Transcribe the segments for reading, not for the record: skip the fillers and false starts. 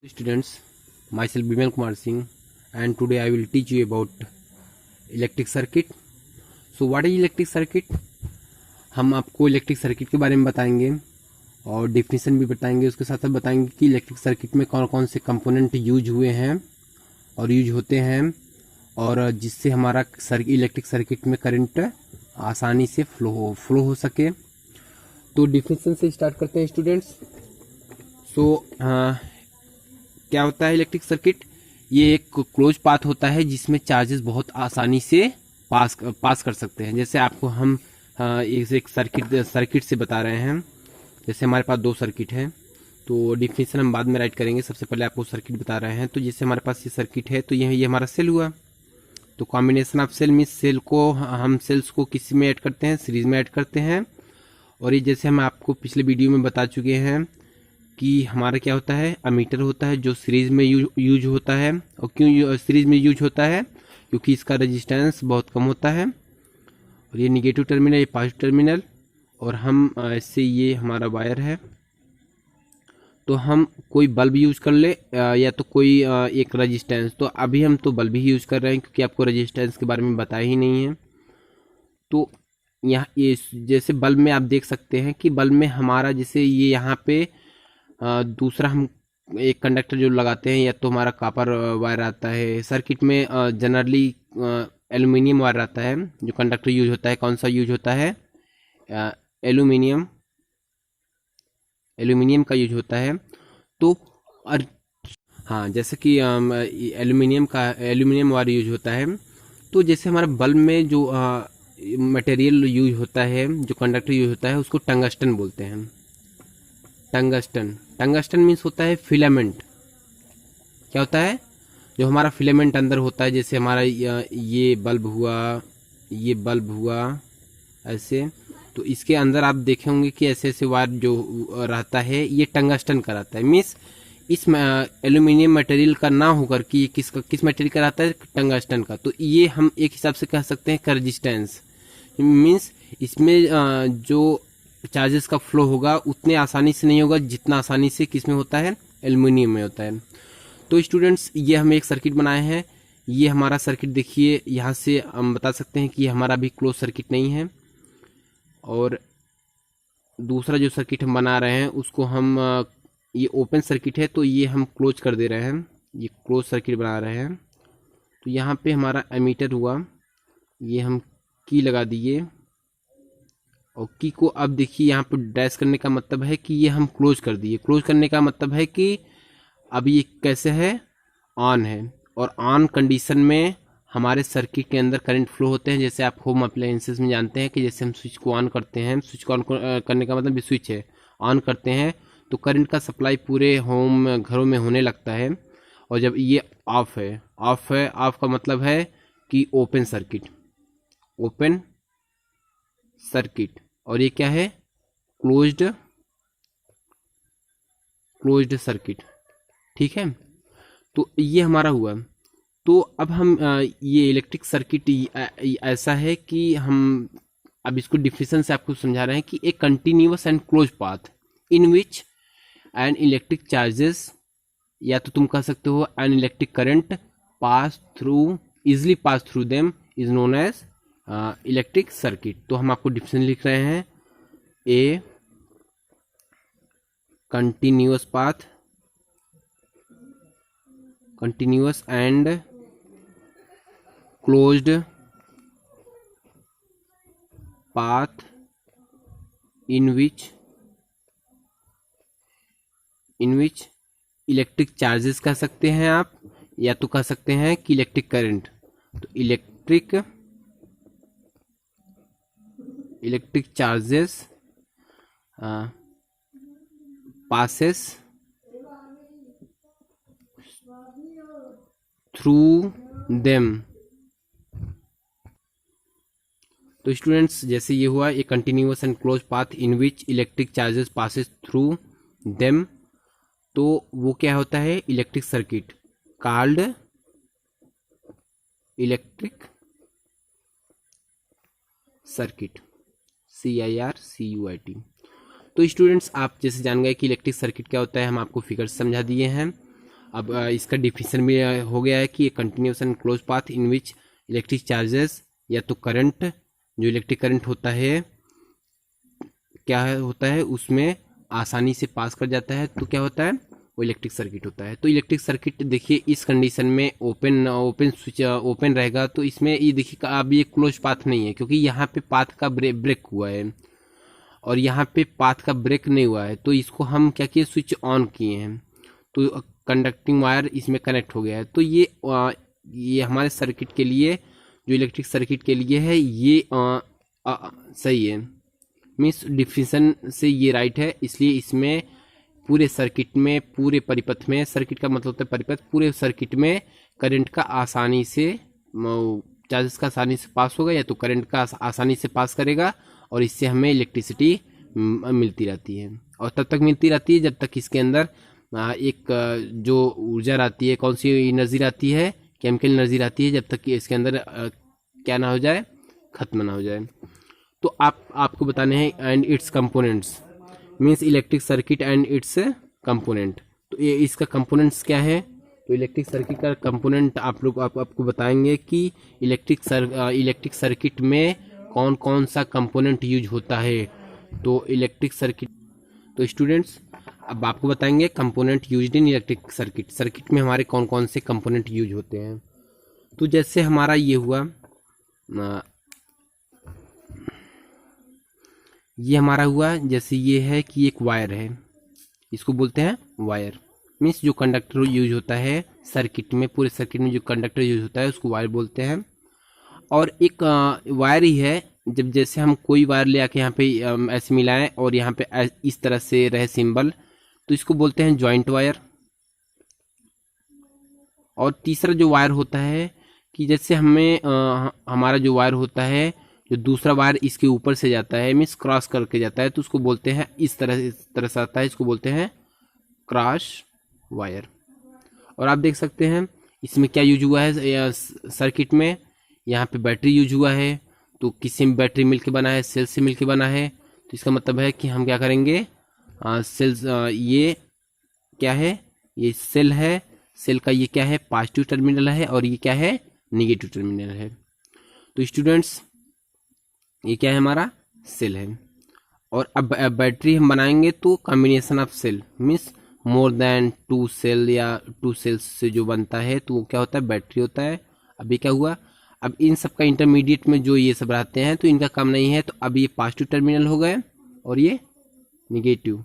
Students, myself Bimal Kumar Singh, and today I will teach you about electric circuit. So what is electric circuit? हम आपको electric circuit के बारे में बताएंगे और डिफिनीशन भी बताएंगे। उसके साथ साथ बताएंगे कि इलेक्ट्रिक सर्किट में कौन कौन से कंपोनेंट यूज हुए हैं और यूज होते हैं और जिससे हमारा इलेक्ट्रिक सर्किट में करंट आसानी से फ्लो हो सके। तो डिफिनीशन से स्टार्ट करते हैं स्टूडेंट्स। क्या होता है इलेक्ट्रिक सर्किट? ये एक क्लोज पाथ होता है जिसमें चार्जेस बहुत आसानी से पास कर सकते हैं। जैसे आपको हम एक सर्किट से बता रहे हैं। जैसे हमारे पास दो सर्किट है, तो डिफिनीशन हम बाद में राइट करेंगे। सबसे पहले आपको सर्किट बता रहे हैं। तो जैसे हमारे पास ये सर्किट है, तो ये हमारा सेल हुआ। तो combination of cell means cell को हम सेल्स को किसी में ऐड करते हैं, सीरीज में ऐड करते हैं। और ये जैसे हम आपको पिछले वीडियो में बता चुके हैं कि हमारा क्या होता है, अमीटर होता है जो सीरीज में यूज होता है। और क्यों सीरीज में यूज होता है? क्योंकि इसका रेजिस्टेंस बहुत कम होता है। और ये निगेटिव टर्मिनल, ये पॉजिटिव टर्मिनल। और हम ऐसे ये हमारा वायर है, तो हम कोई बल्ब यूज कर ले या तो कोई एक रेजिस्टेंस। तो अभी हम तो बल्ब ही यूज कर रहे हैं क्योंकि आपको रेजिस्टेंस के बारे में बताया ही नहीं है। तो यहाँ ये जैसे बल्ब में आप देख सकते हैं कि बल्ब में हमारा जैसे ये यहाँ पे दूसरा हम एक कंडक्टर जो लगाते हैं, या तो हमारा कॉपर वायर आता है। सर्किट में जनरली एल्युमिनियम वायर आता है जो कंडक्टर यूज होता है। कौन सा यूज होता है? एल्युमिनियम का यूज होता है। तो और हाँ, जैसे कि एल्युमिनियम वायर यूज होता है। तो जैसे हमारा बल्ब में जो मटेरियल यूज होता है, जो कंडक्टर यूज होता है, उसको टंगस्टन बोलते हैं। टंगस्टन मीन्स होता है फिलामेंट। क्या होता है? जो हमारा फिलामेंट अंदर होता है। जैसे हमारा ये बल्ब हुआ ऐसे। तो इसके अंदर आप देखे होंगे कि ऐसे ऐसे वायर जो रहता है, ये टंगस्टन का रहता है। मीन्स इस एल्यूमिनियम मटेरियल का ना होकर कि किस मटेरियल का रहता है? टंगस्टन का। तो ये हम एक हिसाब से कह सकते हैं रेजिस्टेंस। मीन्स इसमें जो चार्जेस का फ्लो होगा उतने आसानी से नहीं होगा जितना आसानी से किसमें होता है? एल्युमिनियम में होता है। तो स्टूडेंट्स, ये हम एक सर्किट बनाए हैं। ये हमारा सर्किट देखिए, यहाँ से हम बता सकते हैं कि ये हमारा भी क्लोज सर्किट नहीं है। और दूसरा जो सर्किट हम बना रहे हैं उसको हम ये ओपन सर्किट है, तो ये हम क्लोज कर दे रहे हैं। ये क्लोज सर्किट बना रहे हैं। तो यहाँ पे हमारा एमीटर हुआ, ये हम की लगा दिए। और की को अब देखिए यहाँ पर डैश करने का मतलब है कि ये हम क्लोज कर दिए। क्लोज करने का मतलब है कि अब ये कैसे है? ऑन है। और ऑन कंडीशन में हमारे सर्किट के अंदर करंट फ्लो होते हैं। जैसे आप होम अप्लायंसेस में जानते हैं कि जैसे हम स्विच को ऑन करते हैं, स्विच को ऑन करने का मतलब स्विच है, ऑन करते हैं तो करंट का सप्लाई पूरे होम घरों में होने लगता है। और जब ये ऑफ है, ऑफ का मतलब है कि ओपन सर्किट। और ये क्या है? Closed circuit. ठीक है, तो ये हमारा हुआ। तो अब हम ये इलेक्ट्रिक सर्किट ऐसा है कि हम अब इसको डिफिनेशन से आपको समझा रहे हैं कि एक continuous and close path in which an electric charges, या तो तुम कह सकते हो an electric current easily pass through them is known as electric circuit. तो हम आपको डिफिनेशन लिख रहे हैं। A continuous and closed path in which electric charges कह सकते हैं आप, या तो कह सकते हैं कि इलेक्ट्रिक करंट। तो electric charges passes through them। तो स्टूडेंट्स, जैसे ये हुआ ए continuous and close path in which electric charges passes through them, तो वो क्या होता है? Electric circuit called electric circuit, CIRCUIT। तो स्टूडेंट्स, आप जैसे जान गए कि इलेक्ट्रिक सर्किट क्या होता है, हम आपको फिगर समझा दिए हैं। अब इसका डिफिनेशन भी हो गया है कि continuous and close path in which electric charges, या तो करंट, जो इलेक्ट्रिक करंट होता है क्या होता है उसमें आसानी से पास कर जाता है, तो क्या होता है वो इलेक्ट्रिक सर्किट होता है। तो इलेक्ट्रिक सर्किट देखिए इस कंडीशन में ओपन स्विच ओपन रहेगा, तो इसमें ये देखिए अब ये क्लोज पाथ नहीं है, क्योंकि यहाँ पे पाथ का ब्रेक हुआ है और यहाँ पे पाथ का ब्रेक नहीं हुआ है। तो इसको हम क्या किए, स्विच ऑन किए हैं, तो कंडक्टिंग वायर इसमें कनेक्ट हो गया है। तो ये हमारे सर्किट के लिए, जो इलेक्ट्रिक सर्किट के लिए है, ये सही है, मीन्स डिफिनेशन से ये राइट है। इसलिए इसमें पूरे सर्किट में, पूरे परिपथ में, सर्किट का मतलब होता है परिपथ, पूरे सर्किट में करंट का आसानी से, चार्जेस का आसानी से पास होगा, या तो करंट का आसानी से पास करेगा और इससे हमें इलेक्ट्रिसिटी मिलती रहती है। और तब तक मिलती रहती है जब तक इसके अंदर एक जो ऊर्जा रहती है, कौन सी एनर्जी रहती है, केमिकल एनर्जी रहती है, जब तक कि इसके अंदर क्या ना हो जाए, खत्म ना हो जाए। तो आपको बताने हैं and it's components, means electric circuit and it's component. तो ये इसका कंपोनेंट्स क्या है, तो इलेक्ट्रिक सर्किट का कंपोनेंट आपको बताएंगे कि इलेक्ट्रिक सर्किट में कौन कौन सा कंपोनेंट यूज होता है। तो इलेक्ट्रिक सर्किट, तो स्टूडेंट्स अब आपको बताएंगे component used in electric circuit, circuit में हमारे कौन कौन से कंपोनेंट यूज होते हैं। तो जैसे हमारा ये हुआ, ये हमारा हुआ, जैसे ये है कि एक वायर है, इसको बोलते हैं वायर, मीन्स जो कंडक्टर यूज होता है सर्किट में, पूरे सर्किट में जो कंडक्टर यूज होता है उसको वायर बोलते हैं। और एक वायर ही है, जब जैसे हम कोई वायर ले आके यहाँ पे ऐसे मिलाएं और यहाँ पे इस तरह से रहे सिंबल, तो इसको बोलते हैं जॉइंट वायर। और तीसरा जो वायर होता है कि जैसे हमें हमारा जो वायर होता है, जो दूसरा वायर इसके ऊपर से जाता है, मीन्स क्रॉस करके जाता है, तो उसको बोलते हैं इस तरह से आता है, इसको बोलते हैं क्रॉस वायर। और आप देख सकते हैं इसमें क्या यूज हुआ है सर्किट में, यहाँ पे बैटरी यूज हुआ है, तो किसी में बैटरी मिलके बना है, सेल से मिलके बना है। तो इसका मतलब है कि हम क्या करेंगे, सेल्स, ये क्या है, ये सेल है, सेल का ये क्या है, पॉजिटिव टर्मिनल है और ये क्या है, निगेटिव टर्मिनल है। तो स्टूडेंट्स ये क्या है, हमारा सेल है। और अब बैटरी हम बनाएंगे तो combination of cell, means more than 2 cell या 2 सेल्स से जो बनता है, तो वो क्या होता है, बैटरी होता है। अब ये क्या हुआ, अब इन सब का इंटरमीडिएट में जो ये सब रहते हैं तो इनका काम नहीं है, तो अब ये पॉजिटिव टर्मिनल हो गए और ये निगेटिव,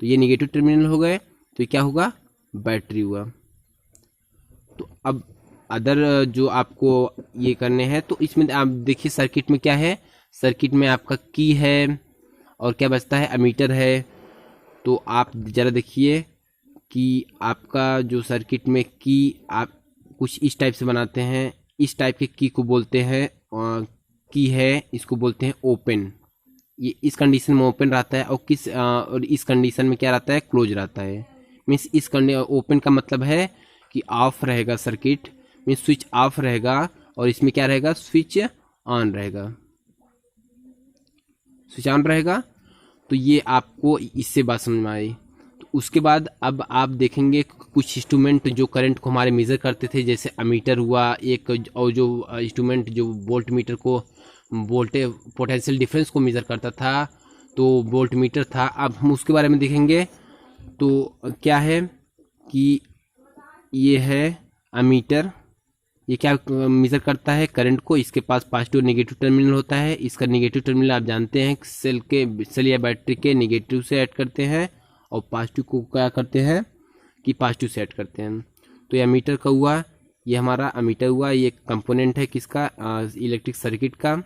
तो ये निगेटिव टर्मिनल हो गए, तो ये क्या होगा, बैटरी हुआ। तो अब अदर जो आपको ये करने हैं, तो इसमें आप देखिए सर्किट में क्या है, सर्किट में आपका की है और क्या बचता है, एमीटर है। तो आप जरा देखिए कि आपका जो सर्किट में की आप कुछ इस टाइप से बनाते हैं, इस टाइप के की को बोलते हैं की है, इसको बोलते हैं ओपन। ये इस कंडीशन में ओपन रहता है और इस कंडीशन में क्या रहता है, क्लोज रहता है। मीन्स इस ओपन का मतलब है कि ऑफ रहेगा सर्किट, मीन्स स्विच ऑफ रहेगा, और इसमें क्या रहेगा, स्विच ऑन रहेगा, स्विच ऑन रहेगा। तो ये आपको इससे बात समझ में आई। तो उसके बाद अब आप देखेंगे कुछ इंस्ट्रूमेंट जो करंट को हमारे मेज़र करते थे, जैसे अमीटर हुआ एक, और जो इंस्ट्रूमेंट जो वोल्ट मीटर को पोटेंशियल डिफरेंस को मेज़र करता था, तो वोल्ट मीटर था। अब हम उसके बारे में देखेंगे। तो क्या है कि ये है अमीटर, ये क्या मेज़र करता है, करंट को। इसके पास पॉजिटिव और नेगेटिव टर्मिनल होता है। इसका नेगेटिव टर्मिनल आप जानते हैं सेल या बैटरी के नेगेटिव से ऐड करते हैं, और पॉजिटिव को क्या करते हैं कि पॉजिटिव से ऐड करते हैं। तो ये अमीटर का हुआ, ये हमारा अमीटर हुआ, ये कंपोनेंट है किसका, इलेक्ट्रिक सर्किट का।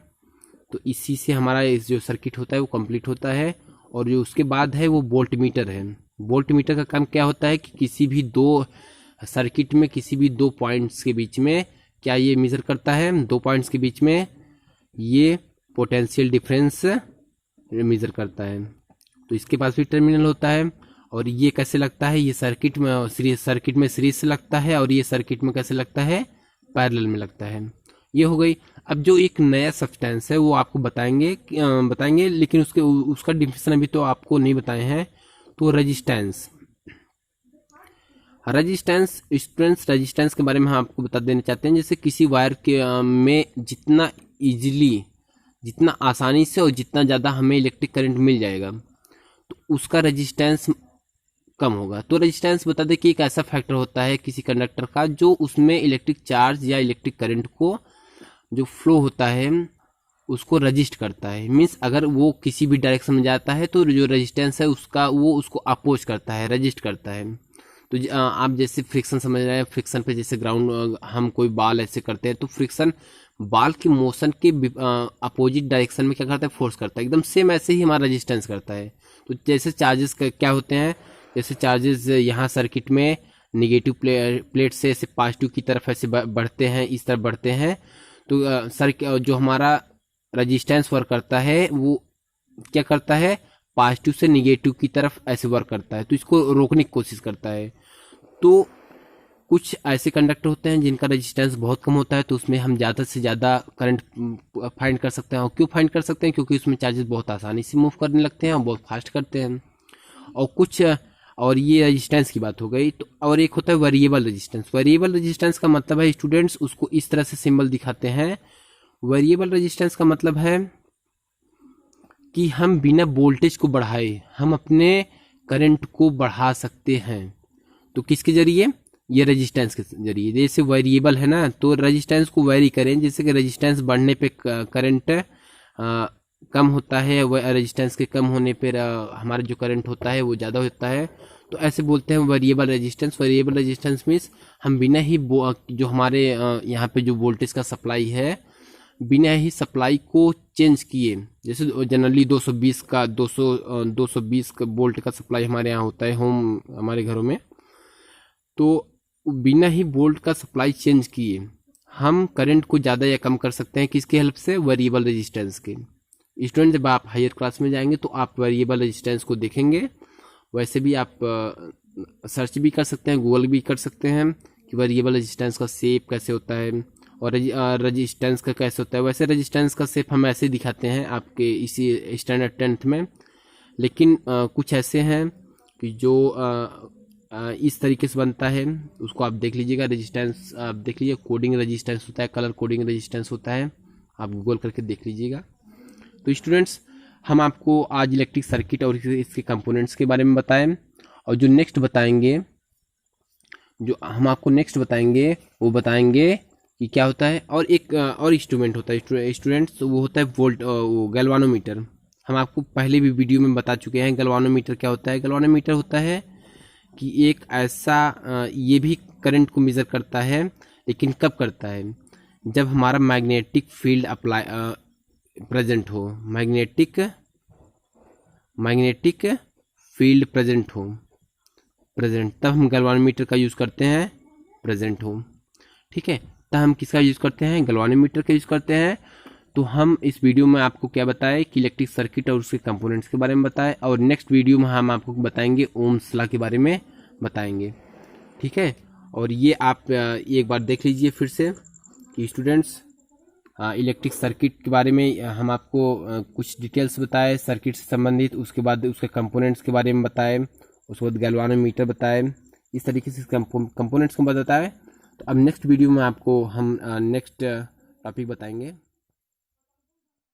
तो इसी से हमारा जो सर्किट होता है वो कंप्लीट होता है। और जो उसके बाद है वो वोल्ट मीटर है। वोल्ट मीटर का काम क्या होता है कि किसी भी दो सर्किट में किसी भी 2 पॉइंट्स के बीच में क्या ये मेजर करता है, 2 पॉइंट्स के बीच में ये पोटेंशियल डिफरेंस मेजर करता है। तो इसके पास भी टर्मिनल होता है। और ये कैसे लगता है, ये सर्किट में सीरीज से लगता है, और ये सर्किट में कैसे लगता है, पैरेलल में लगता है। ये हो गई। अब जो एक नया सब्सटेंस है वो आपको बताएंगे, लेकिन उसका डिफिनेशन अभी तो आपको नहीं बताए हैं। तो रेजिस्टेंस, रेजिस्टेंस स्टूडेंट्स, रेजिस्टेंस के बारे में हम आपको बता देना चाहते हैं। जैसे किसी वायर के में जितना इजीली, जितना आसानी से और जितना ज़्यादा हमें इलेक्ट्रिक करंट मिल जाएगा तो उसका रेजिस्टेंस कम होगा। तो रेजिस्टेंस बता दें कि एक ऐसा फैक्टर होता है किसी कंडक्टर का जो उसमें इलेक्ट्रिक चार्ज या इलेक्ट्रिक करंट को जो फ्लो होता है उसको रजिस्ट करता है। मीन्स अगर वो किसी भी डायरेक्शन में जाता है तो जो रेजिस्टेंस है उसका वो उसको अपोज करता है, रजिस्ट करता है। तो आप जैसे फ्रिक्शन समझ रहे हैं, फ्रिक्शन पे जैसे ग्राउंड हम कोई बाल ऐसे करते हैं तो फ्रिक्शन बाल की मोशन के अपोजिट डायरेक्शन में क्या करता है, फोर्स करता है। एकदम सेम ऐसे ही हमारा रेजिस्टेंस करता है। तो जैसे चार्जेस क्या होते हैं, जैसे चार्जेस यहाँ सर्किट में निगेटिव प्लेट से ऐसे पॉजिटिव की तरफ ऐसे बढ़ते हैं, इस तरफ बढ़ते हैं। तो सर जो हमारा रेजिस्टेंस वर्क करता है वो क्या करता है, पॉजिटिव से निगेटिव की तरफ ऐसे वर्क करता है, तो इसको रोकने की कोशिश करता है। तो कुछ ऐसे कंडक्टर होते हैं जिनका रेजिस्टेंस बहुत कम होता है तो उसमें हम ज़्यादा से ज़्यादा करंट फाइंड कर सकते हैं। और क्यों फाइंड कर सकते हैं, क्योंकि उसमें चार्जेस बहुत आसानी से मूव करने लगते हैं और बहुत फास्ट करते हैं। और कुछ और ये रेजिस्टेंस की बात हो गई। तो और एक होता है वेरिएबल रेजिस्टेंस। वेरिएबल रेजिस्टेंस का मतलब है स्टूडेंट्स उसको इस तरह से सिंबल दिखाते हैं। वेरिएबल रेजिस्टेंस का मतलब है कि हम बिना वोल्टेज को बढ़ाए हम अपने करंट को बढ़ा सकते हैं। तो किसके जरिए, ये रेजिस्टेंस के जरिए। जैसे वेरिएबल है ना, तो रेजिस्टेंस को वेरी करें, जैसे कि रेजिस्टेंस बढ़ने पे करंट कम होता है, रेजिस्टेंस के कम होने पर हमारा जो करंट होता है वो ज़्यादा होता है। तो ऐसे बोलते हैं variable resistance. Variable resistance means हम बिना ही जो हमारे यहाँ पे जो वोल्टेज का सप्लाई है, बिना ही सप्लाई को चेंज किए, जैसे जनरली 220 का 220 का वोल्ट का सप्लाई हमारे यहाँ होता है होम, हमारे घरों में। तो बिना ही वोल्ट का सप्लाई चेंज किए हम करंट को ज़्यादा या कम कर सकते हैं, किसकी हेल्प से, वेरिएबल रेजिस्टेंस के। स्टूडेंट जब आप हायर क्लास में जाएंगे तो आप वेरिएबल रेजिस्टेंस को देखेंगे। वैसे भी आप सर्च भी कर सकते हैं, गूगल भी कर सकते हैं कि वेरिएबल रेजिस्टेंस का शेप कैसे होता है और रेजिस्टेंस का कैसे होता है। वैसे रेजिस्टेंस का शेप हम ऐसे दिखाते हैं आपके इसी स्टैंडर्ड 10th में, लेकिन कुछ ऐसे हैं कि जो इस तरीके से बनता है, उसको आप देख लीजिएगा। रेजिस्टेंस आप देख लीजिए, कोडिंग रेजिस्टेंस होता है, कलर कोडिंग रेजिस्टेंस होता है, आप गूगल करके देख लीजिएगा। तो स्टूडेंट्स हम आपको आज इलेक्ट्रिक सर्किट और इसके कंपोनेंट्स के बारे में बताएं, और जो नेक्स्ट बताएंगे, जो हम आपको नेक्स्ट बताएंगे वो बताएंगे कि क्या होता है। और एक और इंस्ट्रूमेंट होता है स्टूडेंट्स, वो होता है वो गैल्वानोमीटर। हम आपको पहले भी वीडियो में बता चुके हैं गैल्वानोमीटर क्या होता है। गैल्वानोमीटर होता है कि एक ऐसा ये भी करंट को मेज़र करता है, लेकिन कब करता है, जब हमारा मैग्नेटिक फील्ड अप्लाई प्रेजेंट हो, मैग्नेटिक फील्ड प्रेजेंट हो, तब हम गैल्वानोमीटर का यूज़ करते हैं, प्रेजेंट हो। ठीक है, तब हम किसका यूज़ करते हैं, गैल्वानोमीटर का यूज़ करते हैं। तो हम इस वीडियो में आपको क्या बताएं कि इलेक्ट्रिक सर्किट और उसके कंपोनेंट्स के बारे में बताएं, और नेक्स्ट वीडियो में हम आपको बताएंगे ओम्स लॉ के बारे में बताएंगे। ठीक है, और ये आप एक बार देख लीजिए फिर से कि स्टूडेंट्स इलेक्ट्रिक सर्किट के बारे में हम आपको कुछ डिटेल्स बताए सर्किट से संबंधित, उसके बाद उसके कंपोनेंट्स के बारे में बताए, उसके बाद गैल्वानोमीटर बताए, इस तरीके से कंपोनेंट्स को बताए। तो अब नेक्स्ट वीडियो में आपको हम नेक्स्ट टॉपिक बताएंगे।